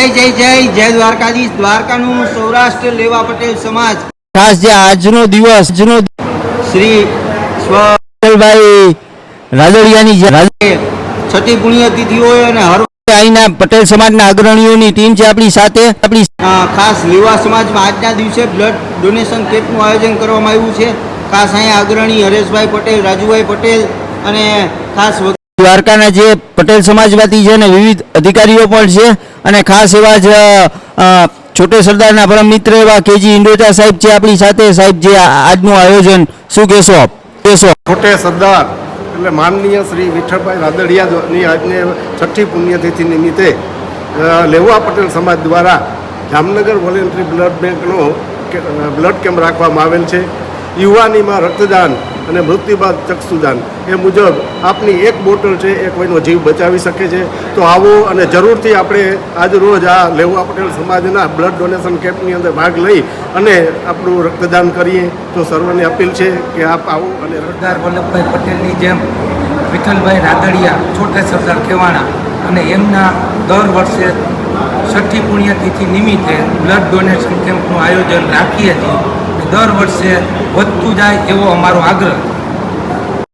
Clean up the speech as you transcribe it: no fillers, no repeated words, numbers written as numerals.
જય જય જય દ્વારકાધીશ। દ્વારકાનું સૌરાષ્ટ્ર લેવા પટેલ સમાજ ખાસ જે આજનો દિવસ શ્રી પટેલભાઈ રાદડિયાની છઠ્ઠી પુણ્યતિથિ હોય અને હર અહીંના પટેલ સમાજના અગ્રણીઓની ટીમ છે આપણી સાથે। ખાસ લેવા સમાજમાં આજના દિવસે બ્લડ ડોનેશન કેમ્પનું આયોજન કરવામાં આવ્યું છે। ખાસ અહીંયા અગ્રણી હરેશભાઈ પટેલ, રાજુભાઈ પટેલ અને ખાસ દ્વારકાના જે પટેલ સમાજમાંથી છે ને વિવિધ અધિકારીઓ પણ છે અને ખાસ એવા જ છોટે સરદારના પરમ મિત્ર એવા કેજી ઇન્ડોચા સાહેબ છે આપણી સાથે। સાહેબ, જે આજનું આયોજન શું કહેશો આપ? છોટે સરદાર એટલે માનનીય શ્રી વિઠ્ઠલભાઈ રાદડિયાની આજને છઠ્ઠી પુણ્યતિથિ નિમિત્તે લેવા પટેલ સમાજ દ્વારા જામનગર વોલેન્ટરી બ્લડ બેંકનો બ્લડ કેમ્પ રાખવામાં આવેલ છે। યુવાનીમાં રક્તદાન અને મૃત્યુ બાદ ચક્ષુદાન એ મુજબ આપની એક બોટલ છે એ કોઈનો જીવ બચાવી શકે છે। તો આવો અને જરૂરથી આપણે આજ રોજ આ લેવા પટેલ સમાજના બ્લડ ડોનેશન કેમ્પની અંદર ભાગ લઈ અને આપણું રક્તદાન કરીએ। તો સર્વને અપીલ છે કે આપ આવો અને સરદાર વલ્લભભાઈ પટેલની જેમ વિઠ્ઠલભાઈ રાદડિયા છોટે સરદાર કહેવાના અને એમના દર વર્ષે છઠ્ઠી પુણ્યતિથિ નિમિત્તે બ્લડ ડોનેશન કેમ્પનું આયોજન રાખીએ છીએ। દર વર્ષે વધતું જાય એવો અમારો આગ્રહ।